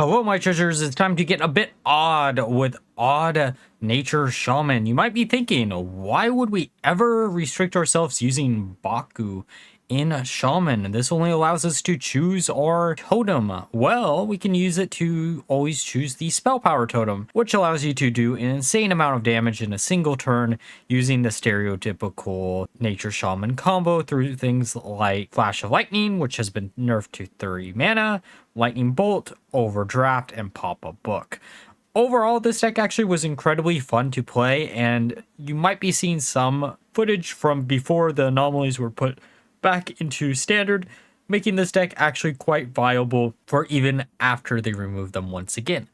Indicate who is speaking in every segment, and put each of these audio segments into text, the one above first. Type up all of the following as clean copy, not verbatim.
Speaker 1: Hello, my treasures. It's time to get a bit odd with Odd Nature Shaman. You might be thinking, why would we ever restrict ourselves using Baku in Shaman? This only allows us to choose our totem. Well, we can use it to always choose the spell power totem, which allows you to do an insane amount of damage in a single turn using the stereotypical Nature Shaman combo through things like Flash of Lightning, which has been nerfed to 30 mana, Lightning Bolt, Overdraft, and Pop a Book. Overall, this deck actually was incredibly fun to play, and you might be seeing some footage from before the anomalies were put back into standard, making this deck actually quite viable for even after they remove them once again.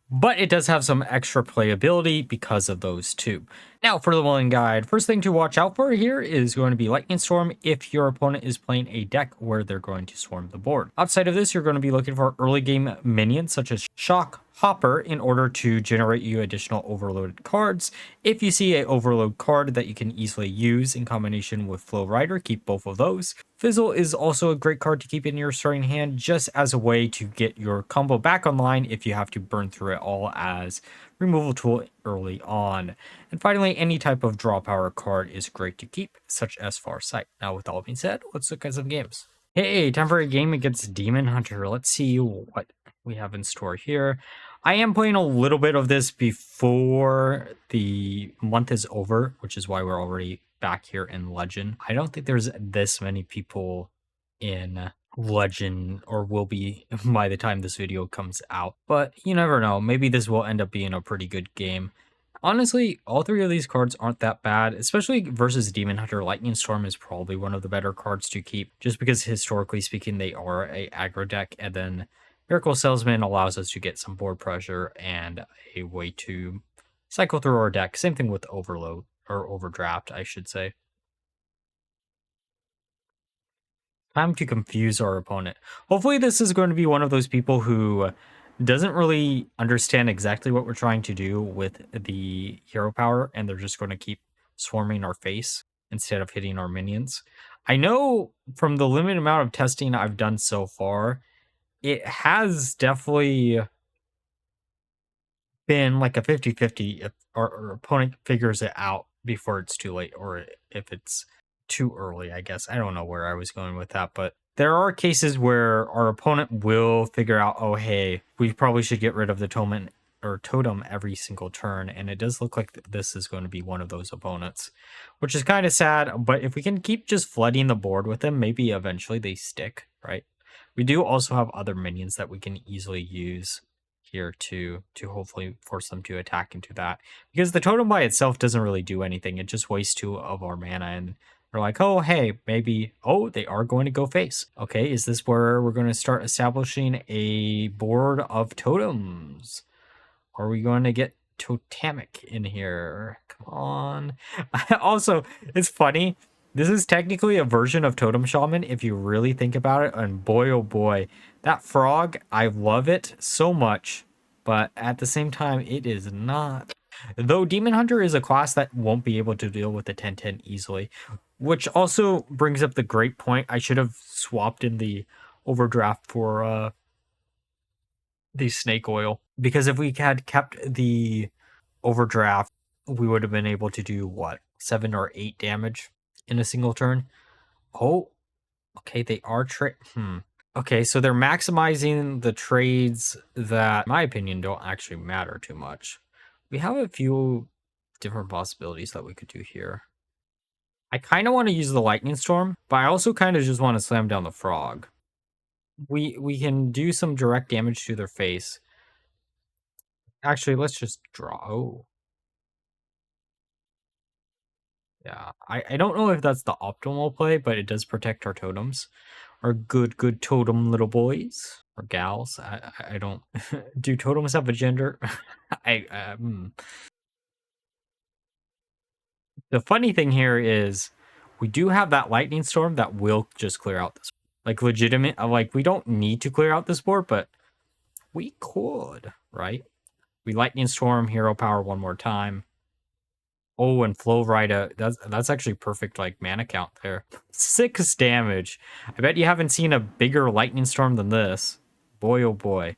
Speaker 1: But it does have some extra playability because of those two. Now for the Mulligan guide, first thing to watch out for here is going to be Lightning Storm if your opponent is playing a deck where they're going to swarm the board. Outside of this, you're going to be looking for early game minions such as Shock Hopper in order to generate you additional overloaded cards. If you see an overload card that you can easily use in combination with Flow Rider, keep both of those. Fizzle is also a great card to keep in your starting hand just as a way to get your combo back online if you have to burn through it all as removal tool early on. And finally, any type of draw power card is great to keep, such as Farsight. Now with all being said, let's look at some games. Hey, time for a game against Demon Hunter. Let's see what we have in store here. I am playing a little bit of this before the month is over, which is why we're already back here in Legend. I don't think there's this many people in Legend, or will be by the time this video comes out, but you never know. Maybe this will end up being a pretty good game. Honestly, all three of these cards aren't that bad, especially versus Demon Hunter. Lightning Storm is probably one of the better cards to keep, just because historically speaking, they are a aggro deck, and then Miracle Salesman allows us to get some board pressure and a way to cycle through our deck. Same thing with Overload, or Overdraft, I should say. Time to confuse our opponent. Hopefully this is going to be one of those people who doesn't really understand exactly what we're trying to do with the hero power, and they're just going to keep swarming our face instead of hitting our minions. I know from the limited amount of testing I've done so far, it has definitely been like a 50-50 if our opponent figures it out before it's too late, or if it's too early, I guess. I don't know where I was going with that, but there are cases where our opponent will figure out, oh, hey, we probably should get rid of the totem every single turn, and it does look like this is going to be one of those opponents, which is kind of sad. But if we can keep just flooding the board with them, maybe eventually they stick, right? We do also have other minions that we can easily use here to hopefully force them to attack into that, because the totem by itself doesn't really do anything. It just wastes 2 of our mana, and we're like, oh, hey, maybe, oh, they are going to go face. Okay, is this where we're going to start establishing a board of totems? Are we going to get totemic in here? Come on. Also, it's funny. This is technically a version of Totem Shaman if you really think about it. And boy, oh boy, that frog, I love it so much. But at the same time, it is not. Though Demon Hunter is a class that won't be able to deal with the 10-10 easily. Which also brings up the great point. I should have swapped in the Overdraft for the Snake Oil. Because if we had kept the Overdraft, we would have been able to do, what, 7 or 8 damage in a single turn. Oh, okay, they are Okay, so they're maximizing the trades that, in my opinion, don't actually matter too much. We have a few different possibilities that we could do here. I kind of want to use the Lightning Storm, but I also kind of just want to slam down the Frog. We can do some direct damage to their face. Actually, let's just draw. Oh. Yeah, I don't know if that's the optimal play, but it does protect our totems. Our good totem little boys or gals. I don't... Do totems have a gender? The funny thing here is we do have that Lightning Storm that will just clear out this. Like, legitimate, like, we don't need to clear out this board, but we could, right? We Lightning Storm, hero power one more time. Oh, and Flow Rider, that's actually perfect, like, mana count there. 6 damage. I bet you haven't seen a bigger Lightning Storm than this. Boy, oh boy.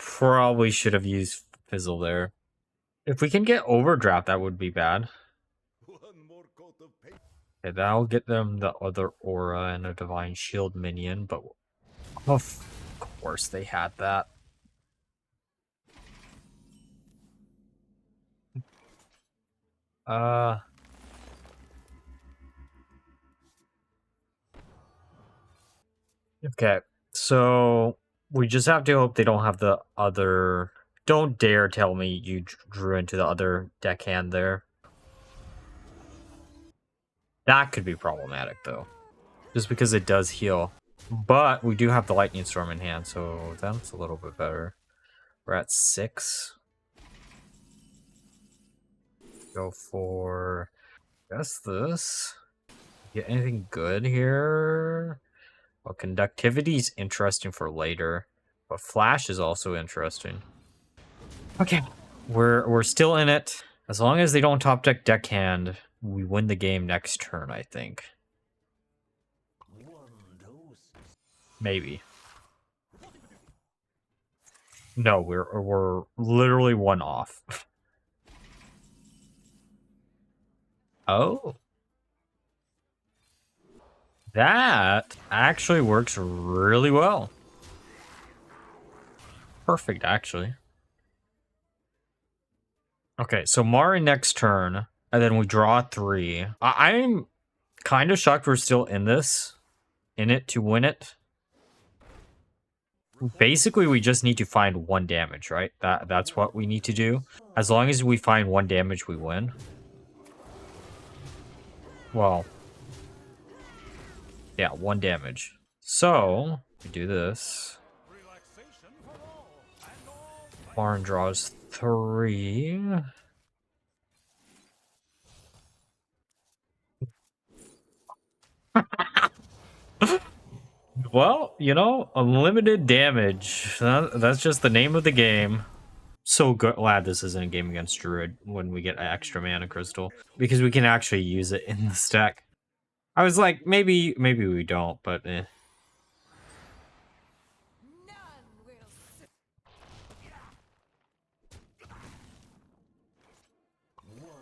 Speaker 1: probably should have used Fizzle there. If we can get Overdraft, that would be bad. Okay, that'll get them the other Aura and a Divine Shield minion, but of course they had that. Okay, so we just have to hope they don't have the other... Don't dare tell me you drew into the other deckhand there. That could be problematic, though. Just because it does heal. But we do have the Lightning Storm in hand, so that's a little bit better. We're at 6. Go for... I guess this. Get anything good here? Well, Conductivity is interesting for later. But Flash is also interesting. Okay. We're still in it. As long as they don't top deck deckhand, we win the game next turn, I think. Maybe. No, we're literally 1 off. Oh. That actually works really well. Perfect, actually. Okay, so Mari next turn, and then we draw 3. I'm kind of shocked we're still in this. In it to win it. Basically, we just need to find 1 damage, right? That's what we need to do. As long as we find 1 damage, we win. Well, yeah, 1 damage. So, we do this. Barn draws 3. Well, you know, unlimited damage. That's just the name of the game. So glad this isn't a game against Druid when we get an extra mana crystal, because we can actually use it in the stack. I was like, maybe we don't, but eh.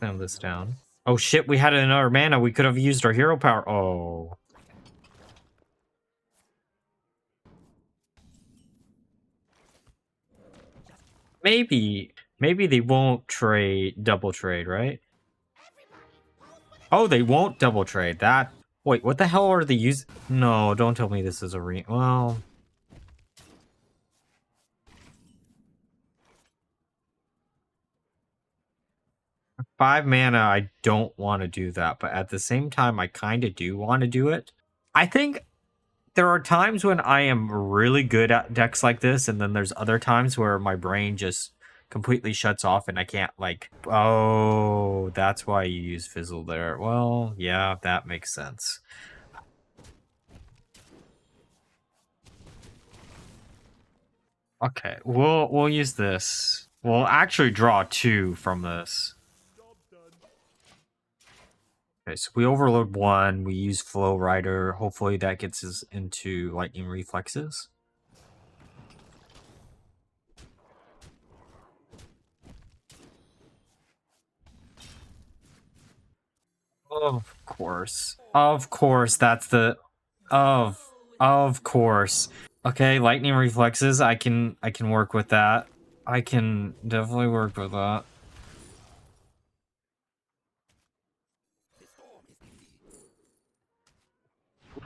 Speaker 1: Send this down. Oh shit, we had another mana. We could have used our hero power. Oh. Maybe they won't double trade, right? Oh, they won't double trade. That... Wait, what the hell are they using? No, don't tell me this is a well... 5 mana, I don't want to do that, but at the same time, I kind of do want to do it. I think there are times when I am really good at decks like this, and then there's other times where my brain just completely shuts off and I can't, like... Oh, that's why you use Fizzle there. Well, yeah, that makes sense. Okay, we'll use this. We'll actually draw 2 from this. Okay, so we overload 1, we use Flow Rider. Hopefully that gets us into Lightning Reflexes. Of course. Of course, that's the... Of course. Okay, Lightning Reflexes, I can work with that. I can definitely work with that.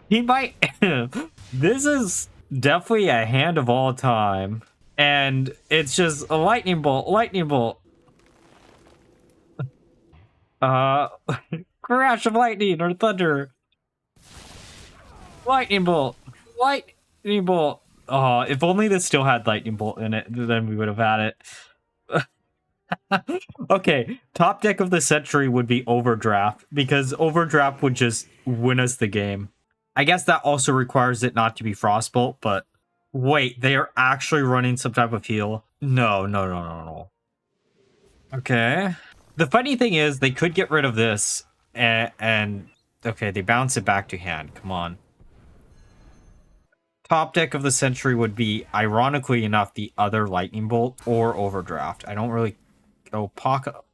Speaker 1: He might... This is definitely a hand of all time. And it's just a lightning bolt, lightning bolt. Crash of lightning or thunder. Lightning bolt. Lightning bolt. Oh, if only this still had lightning bolt in it, then we would have had it. Okay, top deck of the century would be Overdraft, because Overdraft would just win us the game. I guess that also requires it not to be Frostbolt, but... Wait, they are actually running some type of heal? No. Okay. The funny thing is, they could get rid of this, and okay, they bounce it back to hand. Come on. top deck of the century would be, ironically enough, the other Lightning Bolt or Overdraft. I don't really... Oh, pop-up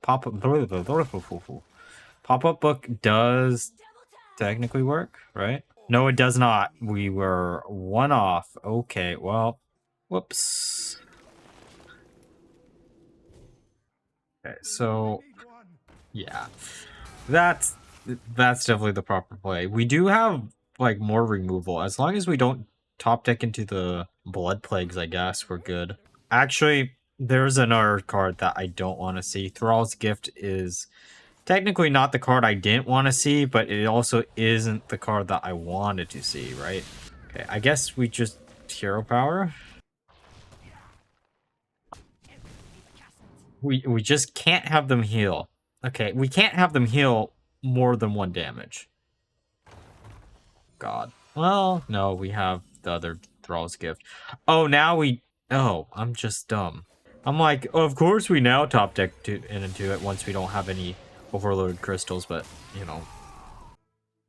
Speaker 1: book does technically work, right? No, it does not. We were one off. Okay, well, whoops. Okay, so yeah, that's definitely the proper play. We do have like more removal as long as we don't top deck into the Blood Plagues. I guess we're good. Actually, there's another card that I don't want to see. Thrall's Gift is technically not the card I didn't want to see, but it also isn't the card that I wanted to see, right? Okay, I guess we just hero power. We just can't have them heal. Okay, we can't have them heal more than 1 damage. God. Well, no, we have the other Thrall's Gift. Oh, now we... Oh, I'm just dumb. I'm like, of course we now top deck into it once we don't have any overloaded crystals, but, you know.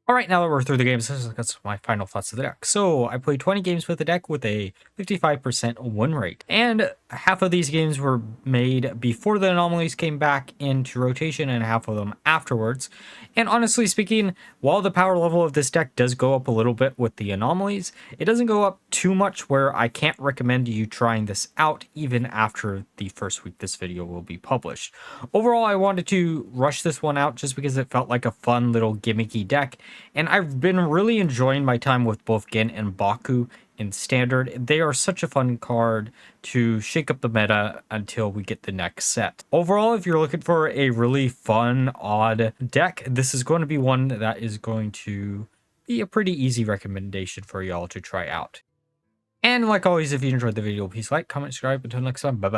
Speaker 1: All right, now that we're through the games, that's my final thoughts of the deck. So I played 20 games with the deck with a 55% win rate. And half of these games were made before the anomalies came back into rotation and half of them afterwards. And honestly speaking, while the power level of this deck does go up a little bit with the anomalies, it doesn't go up too much where I can't recommend you trying this out even after the first week this video will be published. Overall, I wanted to rush this one out just because it felt like a fun little gimmicky deck. And I've been really enjoying my time with both Gen and Baku in Standard. They are such a fun card to shake up the meta until we get the next set. Overall, if you're looking for a really fun, odd deck, this is going to be one that is going to be a pretty easy recommendation for y'all to try out. And like always, if you enjoyed the video, please like, comment, subscribe. Until next time, bye-bye.